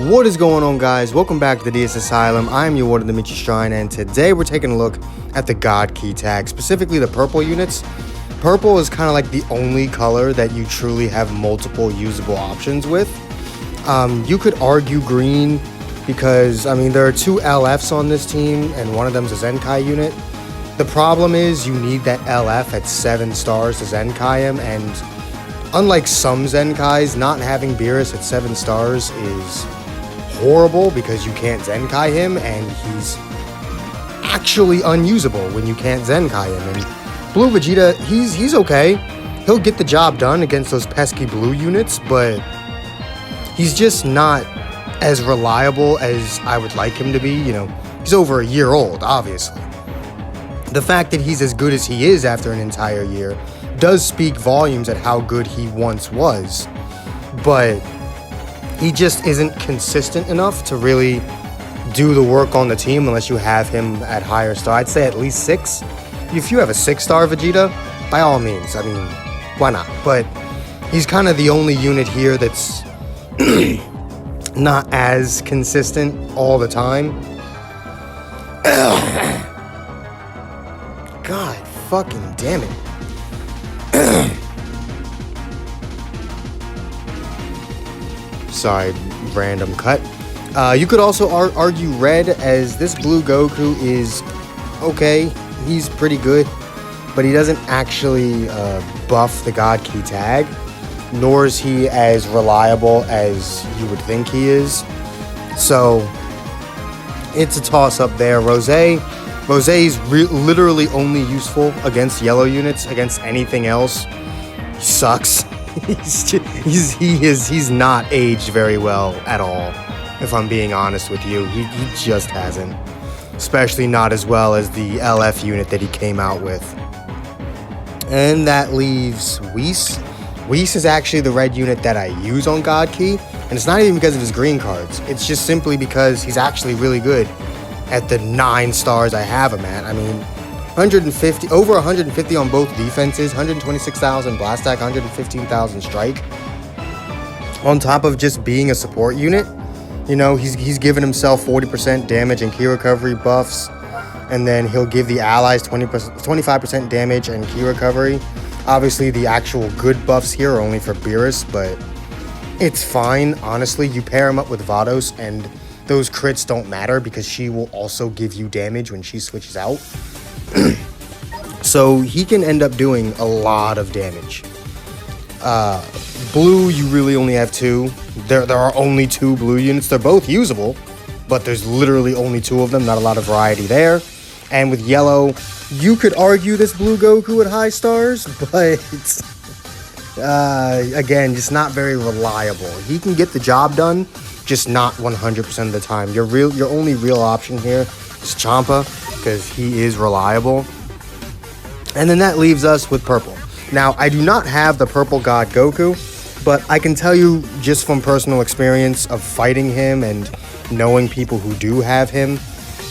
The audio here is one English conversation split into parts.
What is going on, guys? Welcome back to the DS Asylum. I am your warden, Dimitri Shrine, and today we're taking a look at the God Key tag, specifically the purple units. Purple is kind of like the only color that you truly have multiple usable options with. You could argue green because, there are two LFs on this team, and one of them is a Zenkai unit. The problem is you need that LF at 7 stars to Zenkai him, and unlike some Zenkais, not having Beerus at 7 stars is horrible because you can't Zenkai him, and he's actually unusable when you can't Zenkai him. And Blue Vegeta, he's okay. He'll get the job done against those pesky blue units, but he's just not as reliable as I would like him to be. He's over a year old, obviously. The fact that he's as good as he is after an entire year does speak volumes at how good he once was, but he just isn't consistent enough to really do the work on the team unless you have him at higher star. I'd say at least 6. If you have a 6-star Vegeta, by all means, why not? But he's kind of the only unit here that's not as consistent all the time. God fucking damn it. Sorry, random cut. You could also argue red, as this Blue Goku is okay. He's pretty good, but he doesn't actually buff the God Key tag, nor is he as reliable as you would think he is. So it's a toss-up there. Rosé's literally only useful against yellow units. Against anything else, he sucks. He's not aged very well at all, if I'm being honest with you. He just hasn't. Especially not as well as the LF unit that he came out with. And that leaves Whis. Whis is actually the red unit that I use on God Key, and it's not even because of his green cards. It's just simply because he's actually really good at the 9 stars I have him at. 150, over 150 on both defenses, 126,000 blast attack, 115,000 strike. On top of just being a support unit, he's given himself 40% damage and key recovery buffs, and then he'll give the allies 25% damage and key recovery. Obviously, the actual good buffs here are only for Beerus, but it's fine. Honestly, you pair him up with Vados, and those crits don't matter because she will also give you damage when she switches out. So he can end up doing a lot of damage. Blue, you really only have 2. There are only 2 blue units. They're both usable, but there's literally only 2 of them. Not a lot of variety there. And with yellow, you could argue this Blue Goku at high stars, but again, just not very reliable. He can get the job done, just not 100% of the time. Your only real option here is Champa, because he is reliable. And then that leaves us with purple. Now, I do not have the purple God Goku, but I can tell you just from personal experience of fighting him and knowing people who do have him,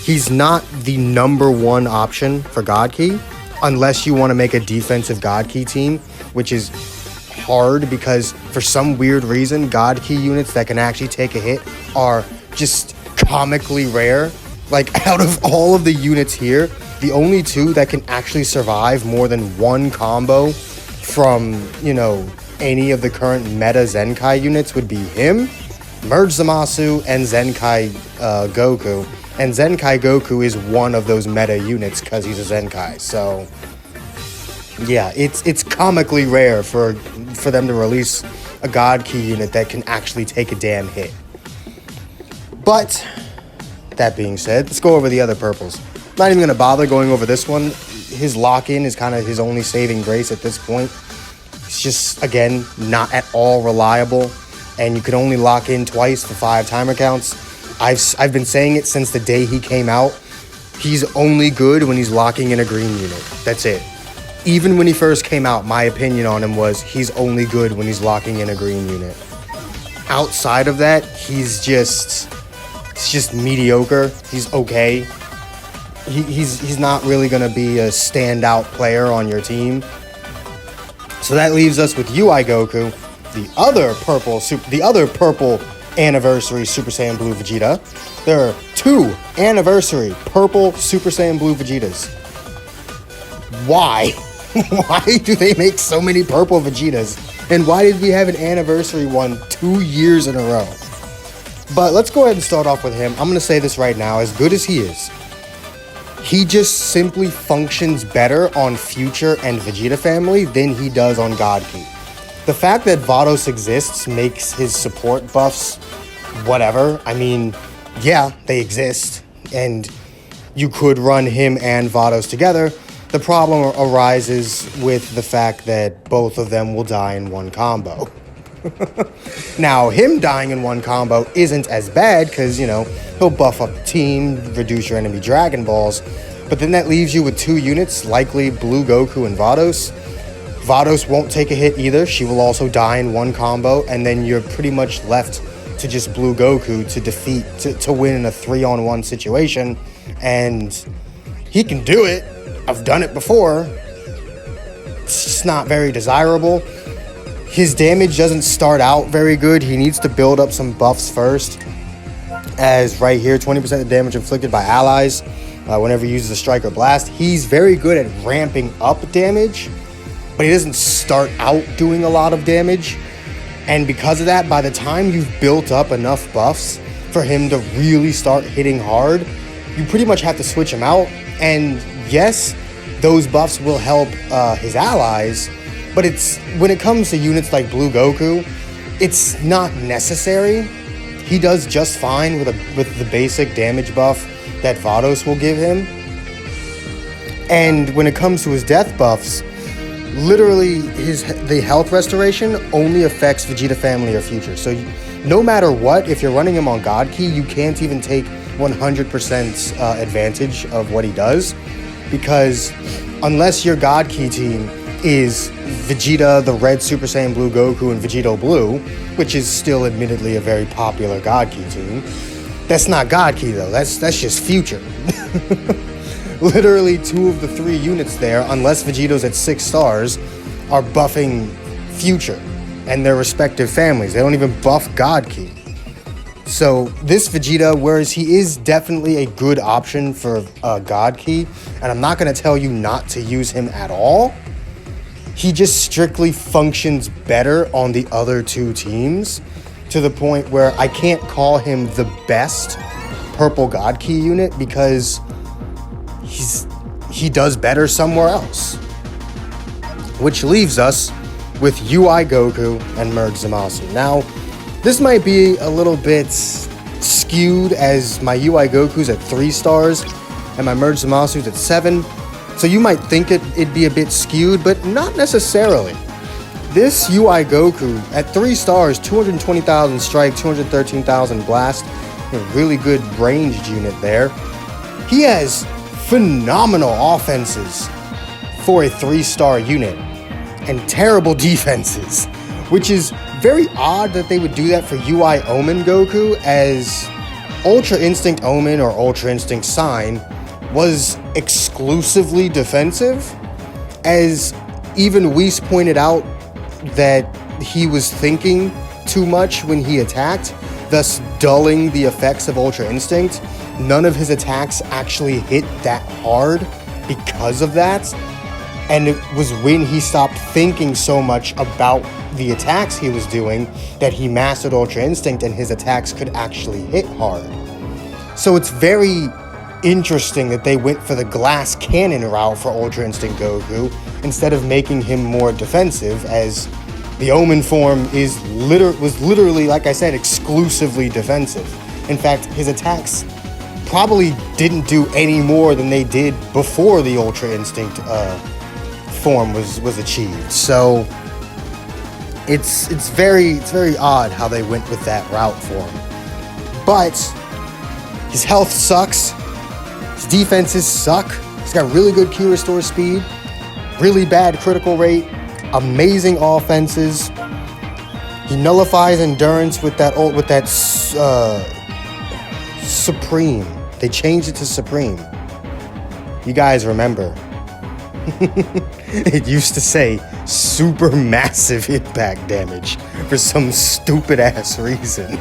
he's not the #1 option for God Key unless you want to make a defensive God Key team, which is hard because for some weird reason, God Key units that can actually take a hit are just comically rare. Like, out of all of the units here, the only 2 that can actually survive more than 1 combo from, any of the current meta Zenkai units would be him, Merg Zamasu, and Zenkai Goku. And Zenkai Goku is one of those meta units because he's a Zenkai. So, yeah, it's comically rare for them to release a God Key unit that can actually take a damn hit. But that being said, let's go over the other purples. Not even going to bother going over this one. His lock-in is kind of his only saving grace at this point. It's just, again, not at all reliable, and you can only lock in twice for 5 timer counts. I've been saying it since the day he came out. He's only good when he's locking in a green unit. That's it. Even when he first came out, my opinion on him was he's only good when he's locking in a green unit. Outside of that, he's just mediocre. He's okay. He's not really going to be a standout player on your team. So that leaves us with UI Goku, the other purple Anniversary Super Saiyan Blue Vegeta. There are 2 Anniversary Purple Super Saiyan Blue Vegetas. Why? Why do they make so many purple Vegetas? And why did we have an Anniversary one 2 years in a row? But let's go ahead and start off with him. I'm going to say this right now. As good as he is, he just simply functions better on Future and Vegeta family than he does on God Ki. The fact that Vados exists makes his support buffs whatever. I mean, yeah, they exist, and you could run him and Vados together. The problem arises with the fact that both of them will die in one combo. Now, him dying in one combo isn't as bad because, you know, he'll buff up the team, reduce your enemy Dragon Balls, but then that leaves you with 2 units, likely Blue Goku and Vados. Vados won't take a hit either. She will also die in one combo, and then you're pretty much left to just Blue Goku to win in a 3-on-1 situation, and he can do it. I've done it before. It's just not very desirable. His damage doesn't start out very good. He needs to build up some buffs first. As right here, 20% of damage inflicted by allies whenever he uses a strike or blast. He's very good at ramping up damage, but he doesn't start out doing a lot of damage. And because of that, by the time you've built up enough buffs for him to really start hitting hard, you pretty much have to switch him out. And yes, those buffs will help his allies, but when it comes to units like Blue Goku, it's not necessary. He does just fine with the basic damage buff that Vados will give him. And when it comes to his death buffs, literally the health restoration only affects Vegeta family or Future. So no matter what, if you're running him on God Ki, you can't even take 100% advantage of what he does, because unless your God Ki team is Vegeta, the Red Super Saiyan Blue Goku, and Vegito Blue, which is still admittedly a very popular God Ki team. That's not God Ki though, that's just Future. Literally 2 of the 3 units there, unless Vegito's at 6 stars, are buffing Future and their respective families. They don't even buff God Ki. So this Vegeta, whereas he is definitely a good option for God Ki, and I'm not going to tell you not to use him at all, he just strictly functions better on the other 2 teams, to the point where I can't call him the best purple God Ki unit because he does better somewhere else. Which leaves us with UI Goku and Merg Zamasu. Now, this might be a little bit skewed as my UI Goku's at 3 stars and my Merg Zamasu's at 7. So you might think it'd be a bit skewed, but not necessarily. This UI Goku at 3 stars, 220,000 strike, 213,000 blast, a really good ranged unit there. He has phenomenal offenses for a 3-star unit and terrible defenses, which is very odd that they would do that for UI Omen Goku, as Ultra Instinct Omen or Ultra Instinct Sign was exclusively defensive, as even Whis pointed out that he was thinking too much when he attacked, thus dulling the effects of Ultra Instinct. None of his attacks actually hit that hard because of that, and it was when he stopped thinking so much about the attacks he was doing that he mastered Ultra Instinct and his attacks could actually hit hard. So it's very interesting that they went for the glass cannon route for Ultra Instinct Goku instead of making him more defensive, as the Omen form was literally, like I said, exclusively defensive. In fact, his attacks probably didn't do any more than they did before the Ultra Instinct form was achieved. So it's very odd how they went with that route for him. But his health sucks. His defenses suck. He's got really good Q restore speed, really bad critical rate, amazing offenses. He nullifies endurance with that Supreme. They changed it to Supreme. You guys remember? It used to say super massive impact damage for some stupid ass reason.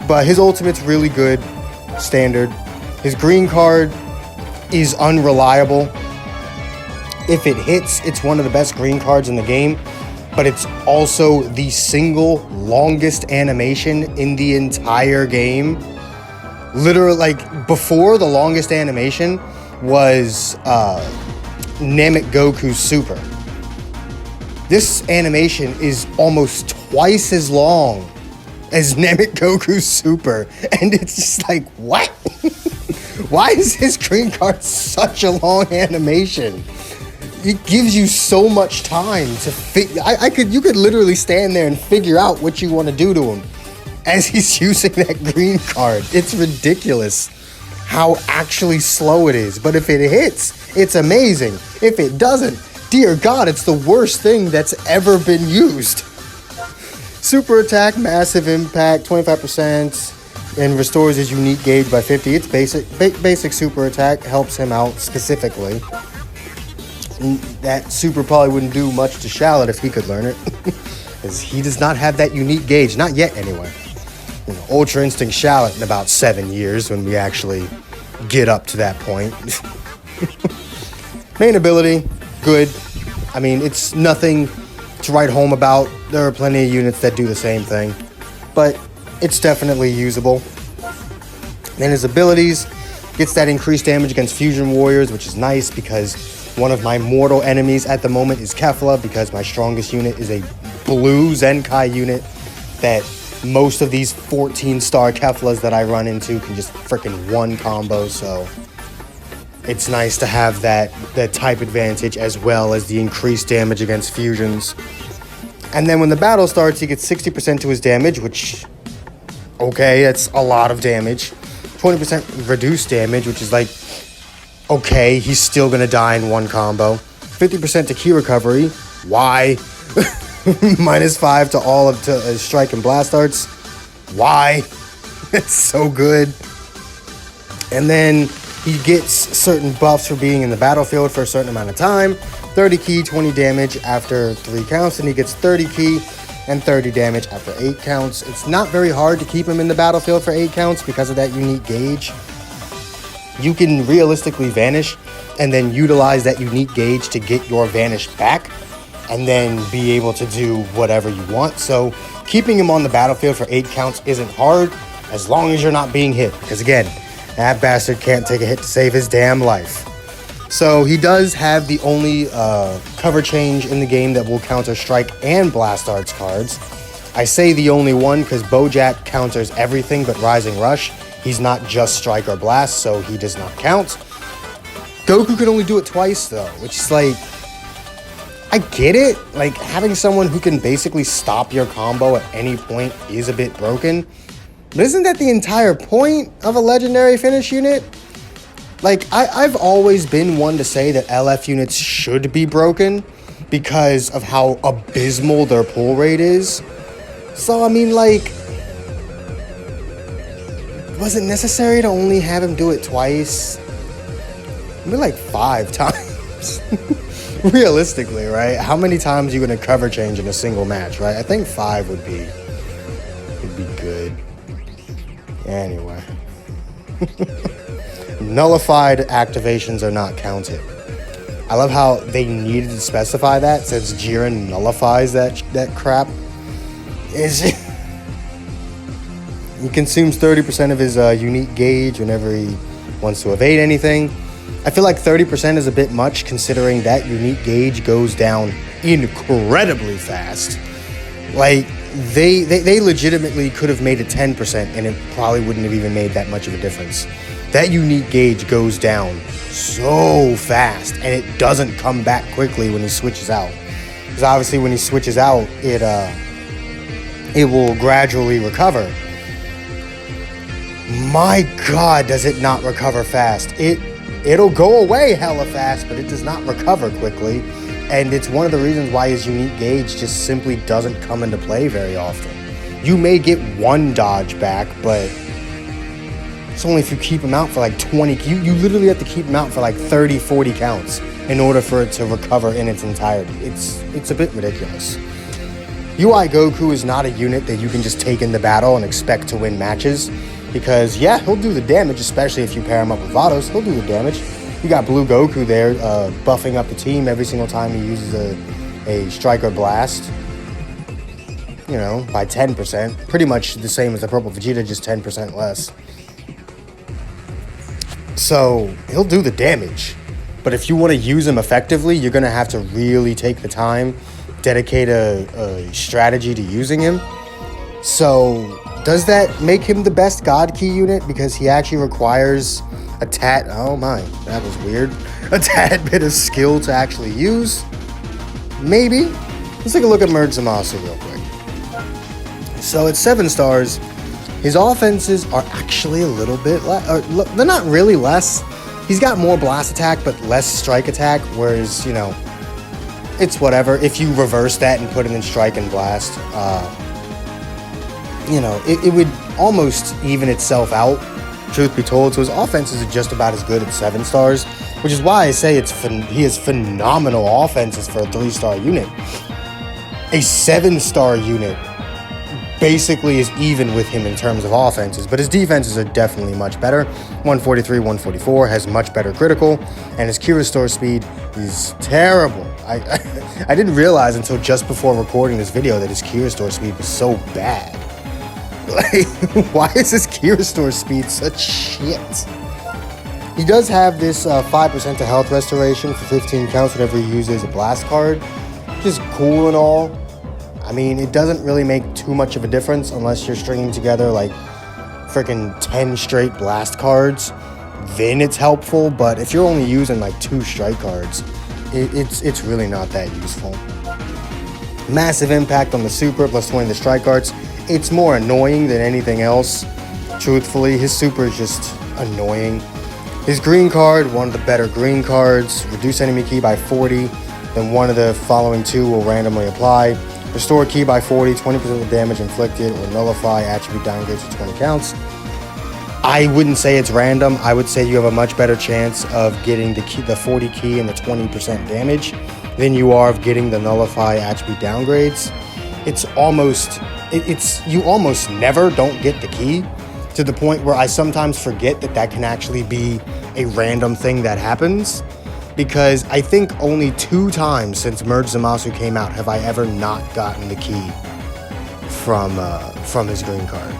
But his ultimate's really good, standard. His green card is unreliable. If it hits, it's one of the best green cards in the game, but it's also the single longest animation in the entire game. Literally, like, before, the longest animation was Namek Goku's Super. This animation is almost twice as long as Namek Goku's Super, and it's just like, what? Why is his green card such a long animation? It gives you so much time to you could literally stand there and figure out what you want to do to him as he's using that green card. It's ridiculous how actually slow it is. But if it hits, it's amazing. If it doesn't, dear God, it's the worst thing that's ever been used. Super attack, massive impact, 25%, and restores his unique gauge by 50. It's basic super attack, helps him out specifically. That super probably wouldn't do much to Shallot if he could learn it, because he does not have that unique gauge, not yet anyway. You know, Ultra Instinct Shallot in about 7 years when we actually get up to that point. Main ability, good. I mean, it's nothing to write home about. There are plenty of units that do the same thing, but it's definitely usable. Then his abilities, gets that increased damage against fusion warriors, which is nice because one of my mortal enemies at the moment is Kefla, because my strongest unit is a blue Zenkai unit that most of these 14-star Keflas that I run into can just freaking one combo, so it's nice to have that type advantage as well as the increased damage against fusions. And then when the battle starts, he gets 60% to his damage, which, okay, that's a lot of damage. 20% reduced damage, which is like, okay, he's still gonna die in one combo. 50% to key recovery. Why? -5 to all of strike and blast arts. Why? It's so good. And then he gets certain buffs for being in the battlefield for a certain amount of time. 30 key, 20 damage after 3 counts, and he gets 30 key and 30 damage after 8 counts. It's not very hard to keep him in the battlefield for 8 counts because of that unique gauge. You can realistically vanish and then utilize that unique gauge to get your vanish back and then be able to do whatever you want. So keeping him on the battlefield for 8 counts isn't hard as long as you're not being hit. Because again, that bastard can't take a hit to save his damn life. So he does have the only cover change in the game that will counter strike and blast arts cards. I say the only one because Bojack counters everything but Rising Rush. He's not just strike or blast, so he does not count. Goku can only do it twice, though, which is like, I get it. Like, having someone who can basically stop your combo at any point is a bit broken. But isn't that the entire point of a legendary finish unit? Like, I've always been one to say that LF units should be broken because of how abysmal their pull rate is. So, I mean, like, was it necessary to only have him do it twice? Maybe like 5 times. Realistically, right? How many times are you going to cover change in a single match, right? I think 5 would be good. Anyway. Nullified activations are not counted. I love how they needed to specify that since Jiren nullifies that crap. He consumes 30% of his unique gauge whenever he wants to evade anything. I feel like 30% is a bit much considering that unique gauge goes down incredibly fast. Like, they legitimately could have made it 10% and it probably wouldn't have even made that much of a difference. That unique gauge goes down so fast and it doesn't come back quickly when he switches out. Because obviously when he switches out, it will gradually recover. My God, does it not recover fast. It'll go away hella fast, but it does not recover quickly. And it's one of the reasons why his unique gauge just simply doesn't come into play very often. You may get one dodge back, but it's only if you keep him out for like 20. You literally have to keep him out for like 30, 40 counts in order for it to recover in its entirety. It's a bit ridiculous. UI Goku is not a unit that you can just take into battle and expect to win matches. Because, yeah, he'll do the damage, especially if you pair him up with Vados. He'll do the damage. You got Blue Goku there buffing up the team every single time he uses a Striker Blast. You know, by 10%. Pretty much the same as the Purple Vegeta, just 10% less. So, he'll do the damage. But if you want to use him effectively, you're going to have to really take the time, dedicate a strategy to using him. So, does that make him the best God Key unit? Because he actually requires a tad... Oh my, that was weird. A tad bit of skill to actually use? Maybe. Let's take a look at Merg Zamasu real quick. So at 7 stars, his offenses are actually a little bit less. They're not really less. He's got more blast attack, but less strike attack, whereas, you know, it's whatever. If you reverse that and put it in strike and blast, you know, it would almost even itself out, truth be told. So his offenses are just about as good at 7 stars, which is why I say he has phenomenal offenses for a 3-star unit. A 7-star unit basically is even with him in terms of offenses, but his defenses are definitely much better. 143, 144, has much better critical, and his Q restore speed is terrible. I didn't realize until just before recording this video that his Q restore speed was so bad. Like, why is his Q restore speed such shit? He does have this 5% to health restoration for 15 counts whenever he uses a blast card, which is cool and all. I mean, it doesn't really make too much of a difference unless you're stringing together like freaking 10 straight blast cards. Then it's helpful, but if you're only using like 2 strike cards, it's really not that useful. Massive impact on the super plus 20 the strike cards. It's more annoying than anything else. Truthfully, his super is just annoying. His green card, one of the better green cards. Reduce enemy ki by 40. Then one of the following 2 will randomly apply. Restore ki by 40, 20% of the damage inflicted, or nullify attribute downgrades for 20 counts. I wouldn't say it's random. I would say you have a much better chance of getting the 40 ki and the 20% damage than you are of getting the nullify attribute downgrades. You almost never don't get the ki, to the point where I sometimes forget that can actually be a random thing that happens. Because I think only 2 times since Merg Zamasu came out have I ever not gotten the ki from his green card.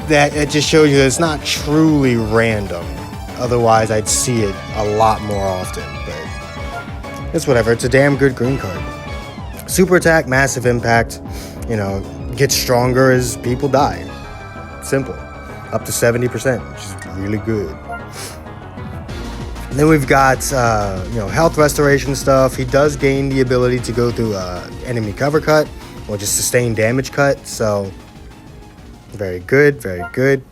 That it just shows you that it's not truly random. Otherwise, I'd see it a lot more often. But it's whatever. It's a damn good green card. Super attack, massive impact. You know, gets stronger as people die. Simple. Up to 70%, which is really good. And then we've got, health restoration stuff. He does gain the ability to go through enemy cover cut or just sustained damage cut. So, very good, very good.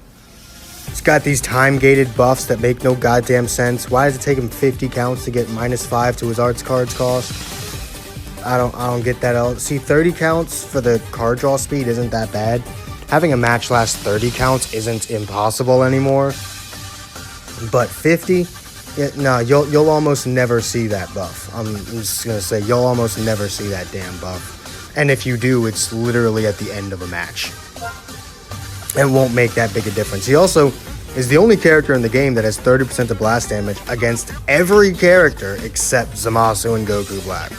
It's got these time-gated buffs that make no goddamn sense. Why does it take him 50 counts to get -5 to his arts cards cost? I don't get that. See, 30 counts for the card draw speed isn't that bad. Having a match last 30 counts isn't impossible anymore. But 50... Yeah, no, you'll almost never see that buff. I'm just gonna say you'll almost never see that damn buff. And if you do, it's literally at the end of a match. It won't make that big a difference. He also is the only character in the game that has 30% of blast damage against every character except Zamasu and Goku Black.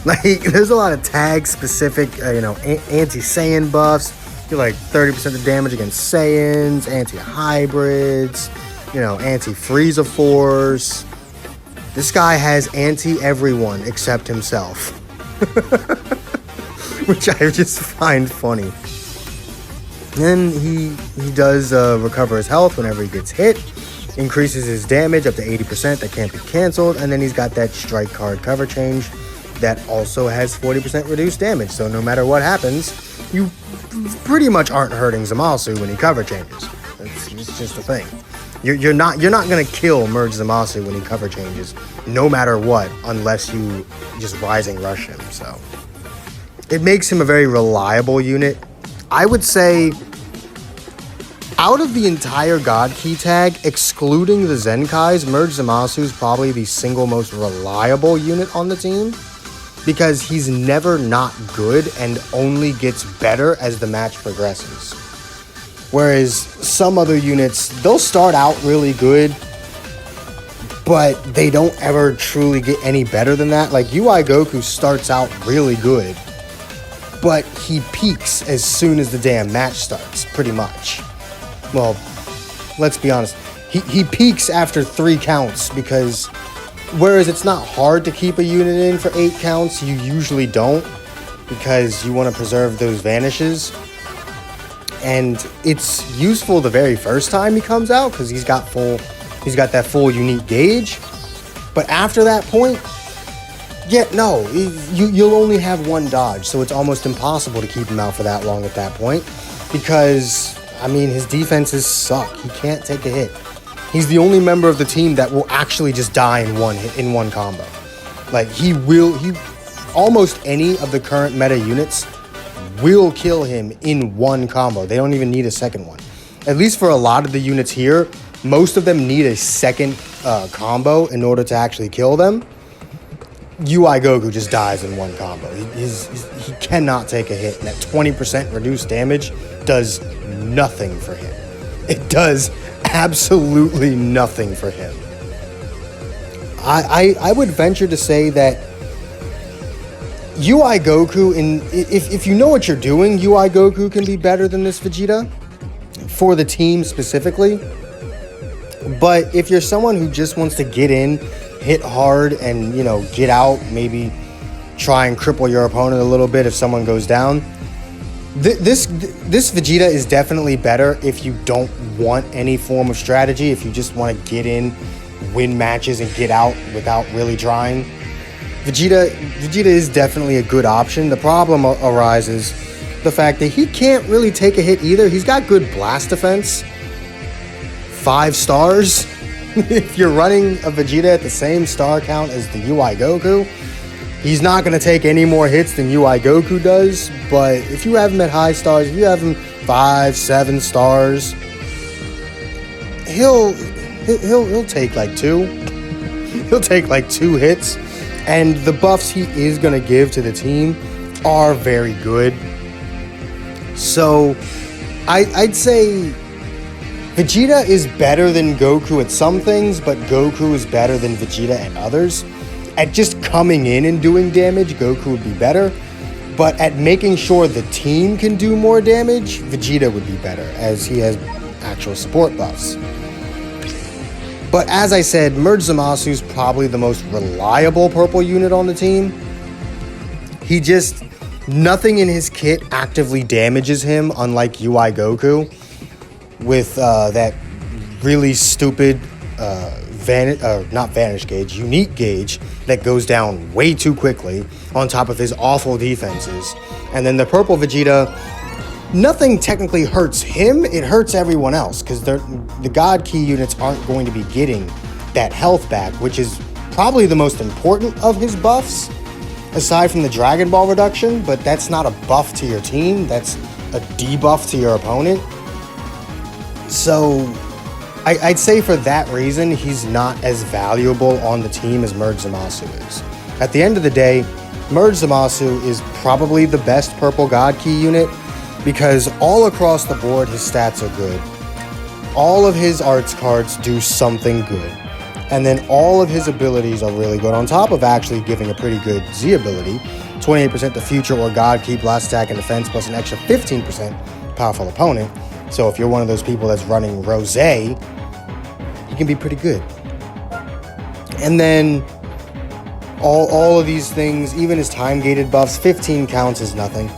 Like, there's a lot of tag-specific, anti-Saiyan buffs. You're like 30% of damage against Saiyans, anti-hybrids. Anti-Frieza Force. This guy has anti-everyone except himself. Which I just find funny. Then he does recover his health whenever he gets hit. Increases his damage up to 80%. That can't be canceled. And then he's got that strike card cover change that also has 40% reduced damage. So no matter what happens, you pretty much aren't hurting Zamasu when he cover changes. It's just a thing. You're not gonna kill Merg Zamasu when he cover changes, no matter what, unless you just rising rush him. So it makes him a very reliable unit. I would say out of the entire God Key tag, excluding the Zenkais, Merg Zamasu is probably the single most reliable unit on the team. because he's never not good and only gets better as the match progresses. Whereas some other units, they'll start out really good, but they don't ever truly get any better than that. Like UI Goku starts out really good, but he peaks as soon as the damn match starts, pretty much. Well, let's be honest. He peaks after 3 counts because whereas it's not hard to keep a unit in for 8 counts, you usually don't because you want to preserve those vanishes. And it's useful the very first time he comes out because he's got that full unique gauge. But after that point, you'll only have 1 dodge, so it's almost impossible to keep him out for that long at that point because, I mean, his defenses suck. He can't take a hit. He's the only member of the team that will actually just die in one combo. Like, almost any of the current meta units will kill him in 1 combo. They don't even need a second one. At least for a lot of the units here, most of them need a second combo in order to actually kill them. UI Goku just dies in 1 combo. He cannot take a hit, and that 20% reduced damage does nothing for him. It does absolutely nothing for him. I would venture to say that UI Goku, if you know what you're doing, UI Goku can be better than this Vegeta for the team specifically. But if you're someone who just wants to get in, hit hard, and get out, maybe try and cripple your opponent a little bit if someone goes down, this Vegeta is definitely better if you don't want any form of strategy. If you just want to get in, win matches, and get out without really trying, Vegeta is definitely a good option. The problem arises the fact that he can't really take a hit either. He's got good blast defense, 5 stars. If you're running a Vegeta at the same star count as the UI Goku, he's not going to take any more hits than UI Goku does. But if you have him at high stars, if you have him 5, 7 stars, he'll take like 2. He'll take like 2 hits. And the buffs he is going to give to the team are very good. So I'd say Vegeta is better than Goku at some things, but Goku is better than Vegeta at others. At just coming in and doing damage, Goku would be better. But at making sure the team can do more damage, Vegeta would be better, as he has actual support buffs. But as I said, Merg Zamasu is probably the most reliable purple unit on the team. Nothing in his kit actively damages him, unlike UI Goku, with that really stupid unique gauge that goes down way too quickly on top of his awful defenses. And then the purple Vegeta, nothing technically hurts him, it hurts everyone else, because the God Key units aren't going to be getting that health back, which is probably the most important of his buffs, aside from the Dragon Ball reduction, but that's not a buff to your team, that's a debuff to your opponent. So I'd say for that reason, he's not as valuable on the team as Merg Zamasu is. At the end of the day, Merg Zamasu is probably the best purple God Key unit, because all across the board, his stats are good. All of his arts cards do something good. And then all of his abilities are really good, on top of actually giving a pretty good Z ability. 28% to future or God Key, blast attack, and defense, plus an extra 15% powerful opponent. So if you're one of those people that's running Rosé, you can be pretty good. And then all of these things, even his time-gated buffs, 15 counts is nothing.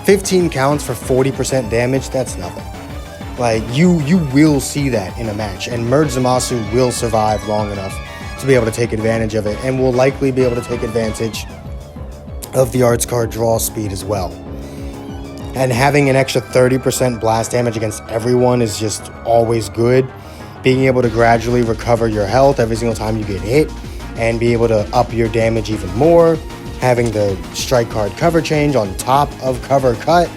15 counts for 40% damage, that's nothing. Like, you will see that in a match, and Merg Zamasu will survive long enough to be able to take advantage of it, and will likely be able to take advantage of the arts card draw speed as well. And having an extra 30% blast damage against everyone is just always good. Being able to gradually recover your health every single time you get hit, and be able to up your damage even more. Having the strike card cover change on top of cover cut.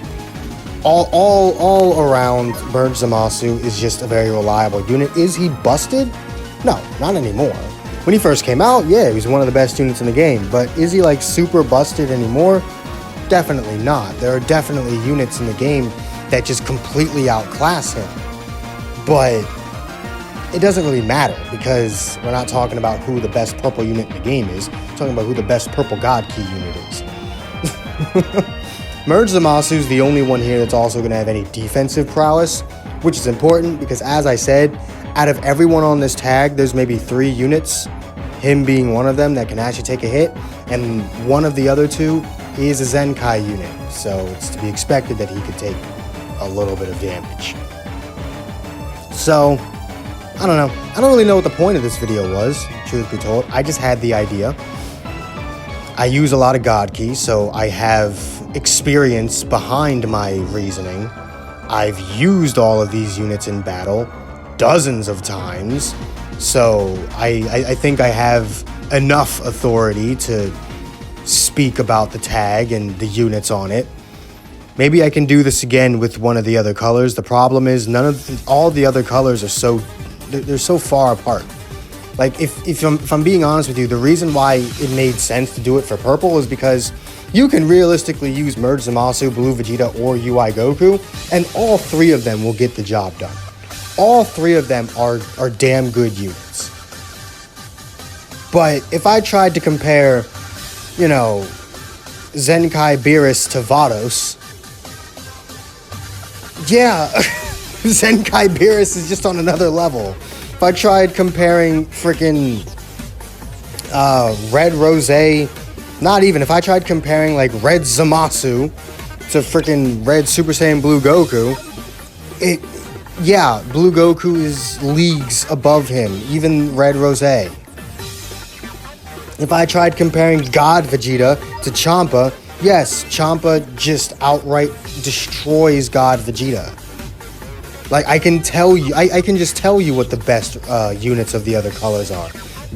All around, Merg Zamasu is just a very reliable unit. Is he busted? No, not anymore. When he first came out, yeah, he was one of the best units in the game. But is he like super busted anymore? Definitely not. There are definitely units in the game that just completely outclass him. But it doesn't really matter because we're not talking about who the best purple unit in the game is. We're talking about who the best purple God Key unit is. Merg Zamasu is the only one here that's also going to have any defensive prowess, which is important because, as I said, out of everyone on this tag, there's maybe 3 units, him being one of them, that can actually take a hit, and one of the other 2 is a Zenkai unit, so it's to be expected that he could take a little bit of damage. So, I don't know. I don't really know what the point of this video was, truth be told. I just had the idea. I use a lot of God keys, so I have experience behind my reasoning. I've used all of these units in battle dozens of times, so I think I have enough authority to speak about the tag and the units on it. Maybe I can do this again with one of the other colors. The problem is all the other colors are they're so far apart. Like, if I'm being honest with you, the reason why it made sense to do it for purple is because you can realistically use Merg Zamasu, Blue Vegeta, or UI Goku, and all 3 of them will get the job done. All 3 of them are damn good units. But if I tried to compare, you know, Zenkai Beerus to Vados, yeah, Zenkai Beerus is just on another level. If I tried comparing freaking Red Rosé, not even. If I tried comparing like Red Zamasu to freaking Red Super Saiyan Blue Goku, yeah, Blue Goku is leagues above him, even Red Rosé. If I tried comparing God Vegeta to Champa, yes, Champa just outright destroys God Vegeta. Like, I can tell you, I can just tell you what the best units of the other colors are.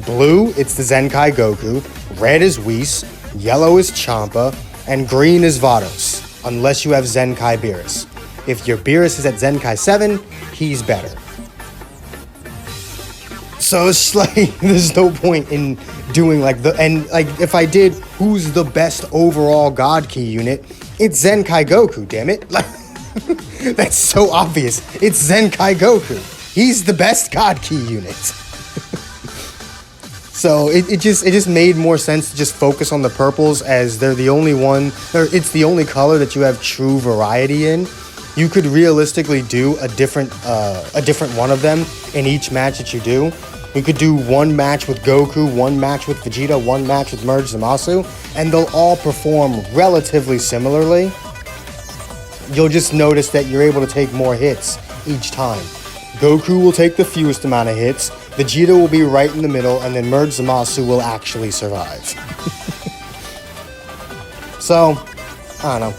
Blue, it's the Zenkai Goku. Red is Whis. Yellow is Champa. And green is Vados. Unless you have Zenkai Beerus. If your Beerus is at Zenkai 7, he's better. So it's like, there's no point in doing like if I did who's the best overall God Key unit, it's Zenkai Goku, damn it. That's so obvious. It's Zenkai Goku. He's the best God Key unit. So it just made more sense to just focus on the purples, as they're the only one, or it's the only color that you have true variety in. You could realistically do a different one of them in each match that you do. You could do one match with Goku, one match with Vegeta, one match with Merg Zamasu, and they'll all perform relatively similarly. You'll just notice that you're able to take more hits each time. Goku will take the fewest amount of hits, Vegeta will be right in the middle, and then Merg Zamasu will actually survive. So, I don't know.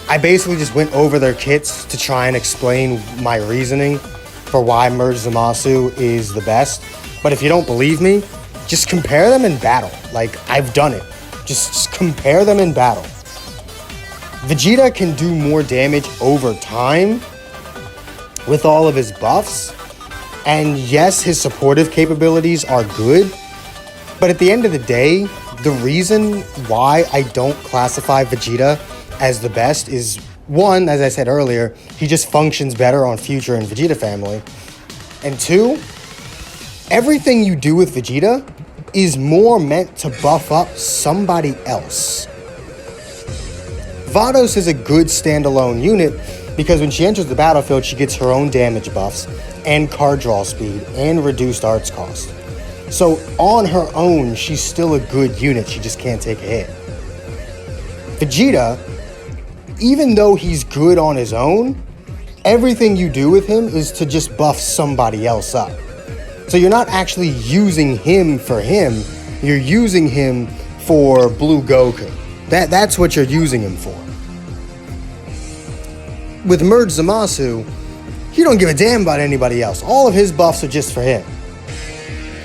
I basically just went over their kits to try and explain my reasoning for why Merg Zamasu is the best. But if you don't believe me, just compare them in battle. Like, I've done it. Just compare them in battle. Vegeta can do more damage over time with all of his buffs. And yes, his supportive capabilities are good. But at the end of the day, the reason why I don't classify Vegeta as the best is, one, as I said earlier, he just functions better on Future and Vegeta family. And 2, everything you do with Vegeta is more meant to buff up somebody else. Vados is a good standalone unit because when she enters the battlefield, she gets her own damage buffs and card draw speed and reduced arts cost. So on her own, she's still a good unit, she just can't take a hit. Vegeta, even though he's good on his own, everything you do with him is to just buff somebody else up. So you're not actually using him for him, you're using him for Blue Goku. That's what you're using him for. With Merg Zamasu, he don't give a damn about anybody else. All of his buffs are just for him.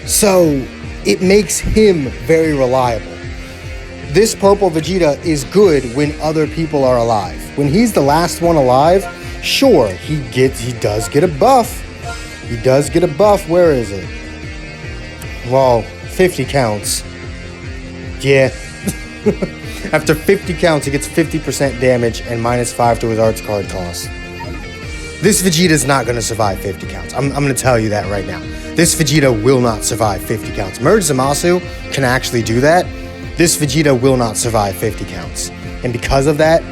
So it makes him very reliable. This purple Vegeta is good when other people are alive. When he's the last one alive, sure, he does get a buff. He does get a buff. Where is it? Well, 50 counts. Yeah. After 50 counts, he gets 50% damage and -5 to his arts card cost. This Vegeta is not going to survive 50 counts. I'm going to tell you that right now. This Vegeta will not survive 50 counts. Merg Zamasu can actually do that. This Vegeta will not survive 50 counts. And because of that,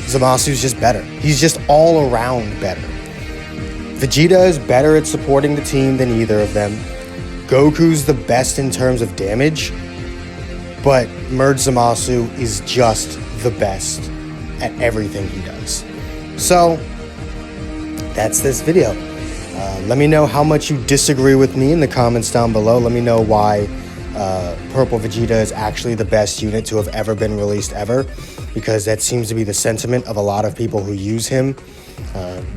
Zamasu's just better. He's just all around better. Vegeta is better at supporting the team than either of them. Goku's the best in terms of damage, but Merg Zamasu is just the best at everything he does. So, that's this video. Let me know how much you disagree with me in the comments down below. Let me know why Purple Vegeta is actually the best unit to have ever been released ever, because that seems to be the sentiment of a lot of people who use him.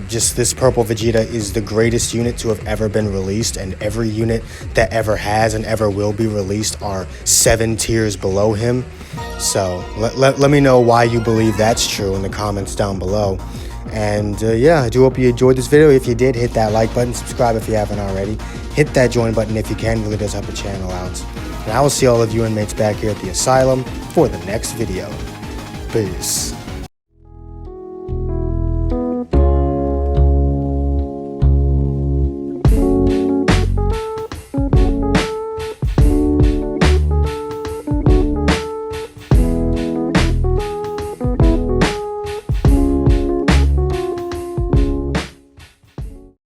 Just this Purple Vegeta is the greatest unit to have ever been released, and every unit that ever has and ever will be released are 7 tiers below him. So let me know why you believe that's true in the comments down below. And yeah, I do hope you enjoyed this video. If you did, hit that like button, subscribe if you haven't already. Hit that join button if you can, it really does help the channel out. And I will see all of you inmates back here at the asylum for the next video. Peace.